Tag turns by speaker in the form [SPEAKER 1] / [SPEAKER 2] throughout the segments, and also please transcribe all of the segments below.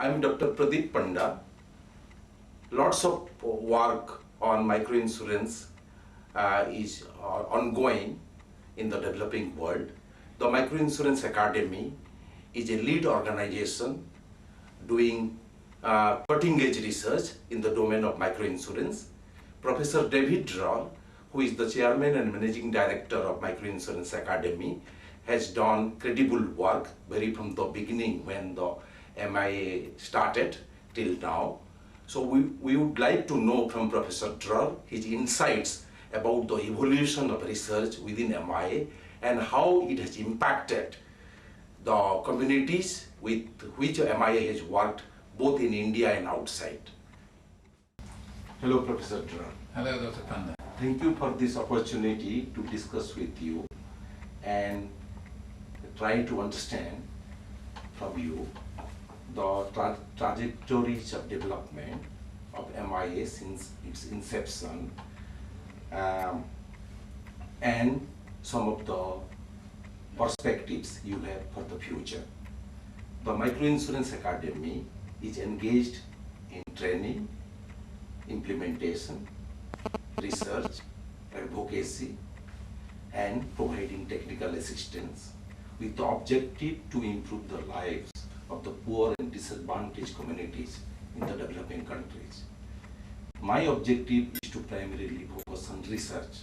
[SPEAKER 1] I'm Dr. Pradeep Panda. Lots of work on microinsurance is ongoing in the developing world. The Microinsurance Academy is a lead organization doing cutting-edge research in the domain of microinsurance. Professor David Dror, who is the chairman and managing director of Microinsurance Academy, has done credible work very from the beginning when the MIA started till now. So we would like to know from Professor Dror his insights about the evolution of research within MIA and how it has impacted the communities with which MIA has worked both in India and outside. Hello, Professor Dror.
[SPEAKER 2] Hello, Dr. Panda.
[SPEAKER 1] Thank you for this opportunity to discuss with you and try to understand from you the trajectories of development of MIA since its inception and some of the perspectives you have for the future. The Microinsurance Academy is engaged in training, implementation, research, advocacy, and providing technical assistance with the objective to improve the lives of the poor and disadvantaged communities in the developing countries. My objective is to primarily focus on research,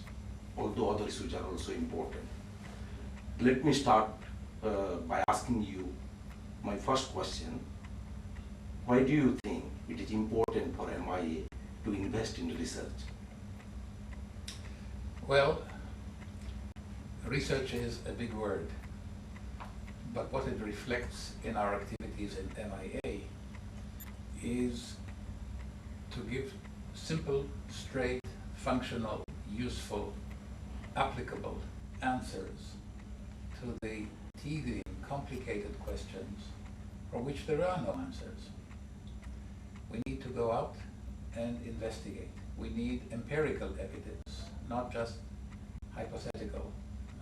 [SPEAKER 1] although other issues are also important. Let me start by asking you my first question. Why do you think it is important for MIA to invest in research?
[SPEAKER 2] Well, research is a big word, but what it reflects in our activities in MIA is to give simple, straight, functional, useful, applicable answers to the teething, complicated questions for which there are no answers. We need to go out and investigate. We need empirical evidence, not just hypothetical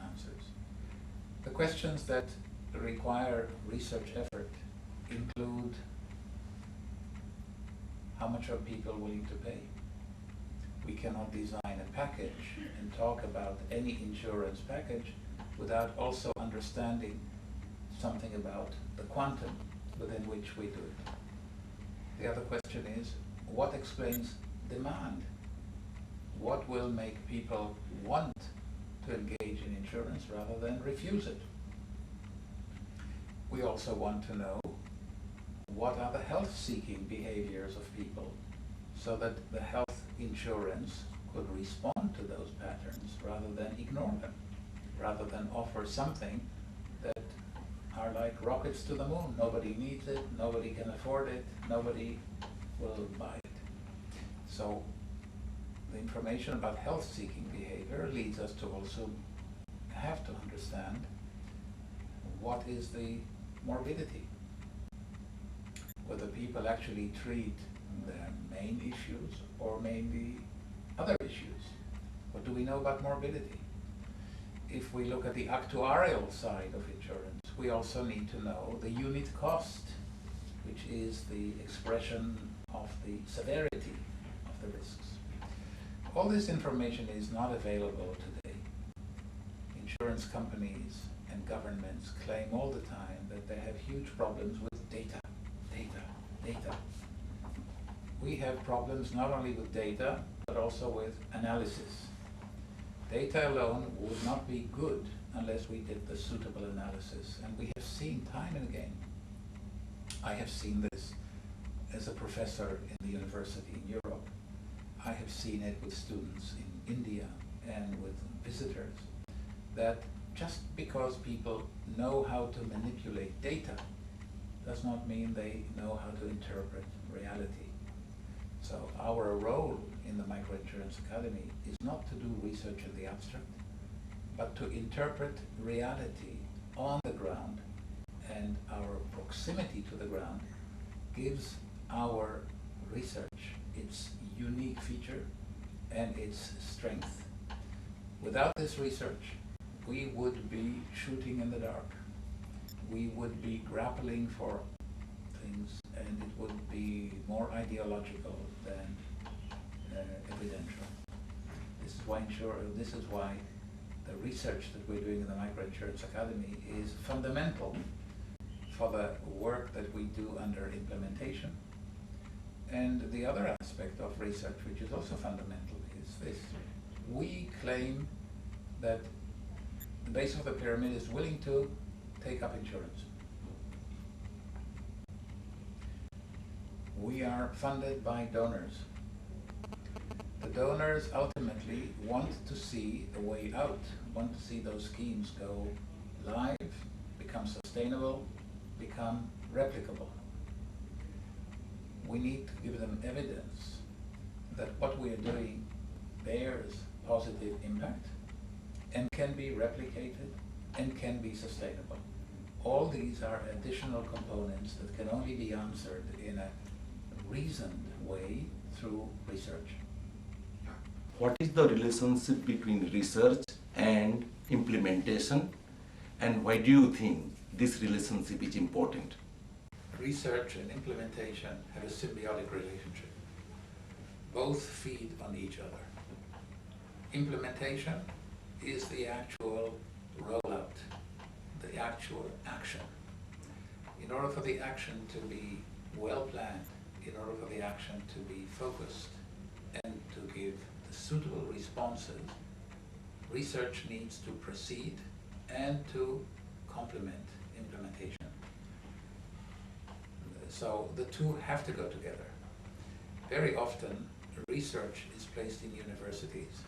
[SPEAKER 2] answers. The questions that require research effort include: how much are people willing to pay? We cannot design a package and talk about any insurance package without also understanding something about the quantum within which we do it. The other question is, what explains demand? What will make people want to engage in insurance rather than refuse it? We also want to know what are the health-seeking behaviors of people so that the health insurance could respond to those patterns rather than ignore them, rather than offer something that are like rockets to the moon. Nobody needs it, nobody can afford it, nobody will buy it. So the information about health-seeking behavior leads us to also have to understand what is the morbidity, whether people actually treat their main issues or mainly other issues. What do we know about morbidity? If we look at the actuarial side of insurance, we also need to know the unit cost, which is the expression of the severity of the risks. All this information is not available today. Insurance companies and governments claim all the time that they have huge problems with data. We have problems not only with data, but also with analysis. Data alone would not be good unless we did the suitable analysis, and we have seen time and again. I have seen this as a professor in the university in Europe. I have seen it with students in India and with visitors, that just because people know how to manipulate data does not mean they know how to interpret reality. So our role in the Microinsurance Academy is not to do research in the abstract, but to interpret reality on the ground, and our proximity to the ground gives our research its unique feature and its strength. Without this research, we would be shooting in the dark. We would be grappling for things and it would be more ideological than evidential. This is why the research that we're doing in the Microinsurance Academy is fundamental for the work that we do under implementation. And the other aspect of research, which is also fundamental, is this. We claim that the base of the pyramid is willing to take up insurance. We are funded by donors. The donors ultimately want to see a way out, want to see those schemes go live, become sustainable, become replicable. We need to give them evidence that what we are doing bears positive impact and can be replicated and can be sustainable. All these are additional components that can only be answered in a reasoned way through research.
[SPEAKER 1] What is the relationship between research and implementation, and why do you think this relationship is important?
[SPEAKER 2] Research and implementation have a symbiotic relationship. Both feed on each other. Implementation is the actual rollout, the actual action. In order for the action to be well planned, in order for the action to be focused and to give the suitable responses, research needs to precede and to complement implementation. So the two have to go together. Very often, research is placed in universities,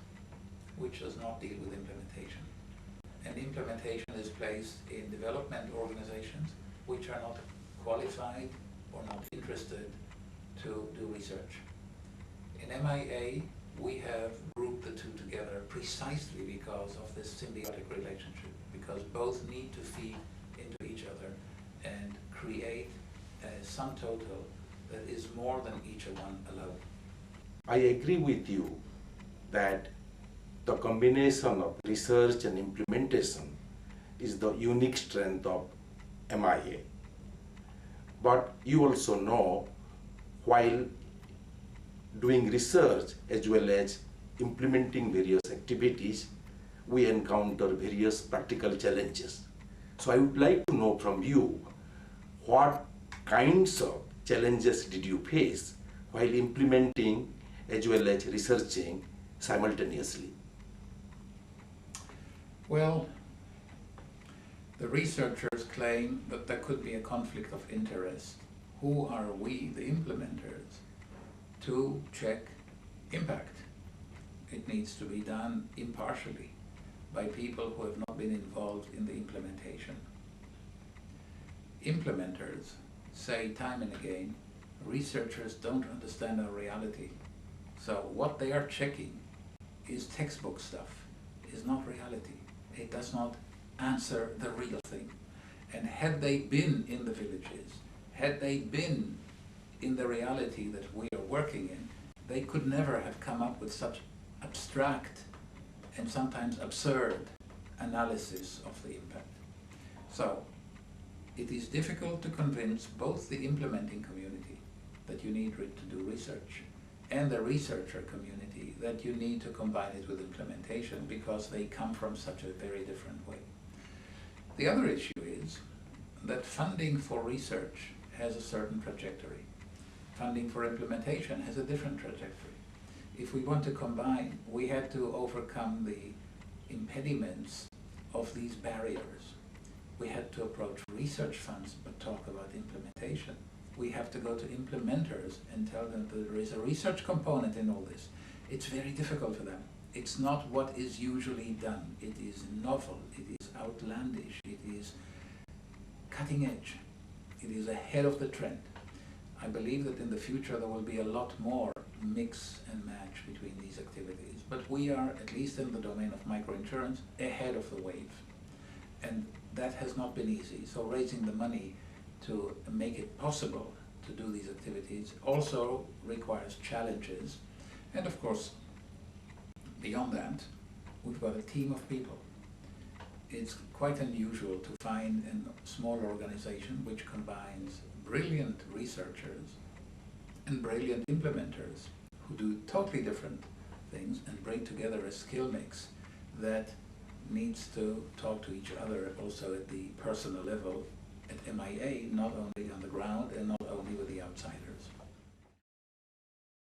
[SPEAKER 2] which does not deal with implementation. And implementation is placed in development organizations, which are not qualified or not interested to do research. In MIA, we have grouped the two together precisely because of this symbiotic relationship, because both need to feed into each other and create a sum total that is more than each one alone.
[SPEAKER 1] I agree with you that the combination of research and implementation is the unique strength of MIA. But you also know, while doing research as well as implementing various activities, we encounter various practical challenges. So I would like to know from you, what kinds of challenges did you face while implementing as well as researching simultaneously?
[SPEAKER 2] Well, the researchers claim that there could be a conflict of interest. Who are we, the implementers, to check impact? It needs to be done impartially by people who have not been involved in the implementation. Implementers say time and again, researchers don't understand our reality. So what they are checking is textbook stuff, is not reality. It does not answer the real thing. And had they been in the villages, had they been in the reality that we are working in, they could never have come up with such abstract and sometimes absurd analysis of the impact. So it is difficult to convince both the implementing community that you need to do research and the researcher community that you need to combine it with implementation, because they come from such a very different way. The other issue is that funding for research has a certain trajectory. Funding for implementation has a different trajectory. If we want to combine, we had to overcome the impediments of these barriers. We had to approach research funds but talk about implementation. We have to go to implementers and tell them that there is a research component in all this. It's very difficult for them. It's not what is usually done. It is novel, it is outlandish, it is cutting edge, it is ahead of the trend. I believe that in the future there will be a lot more mix and match between these activities, but we are, at least in the domain of microinsurance, ahead of the wave. And that has not been easy. So raising the money to make it possible to do these activities also requires challenges. And of course, beyond that, we've got a team of people. it's quite unusual to find a small organization which combines brilliant researchers and brilliant implementers who do totally different things and bring together a skill mix that needs to talk to each other also at the personal level at MIA, not only on the ground and not only with the outsiders.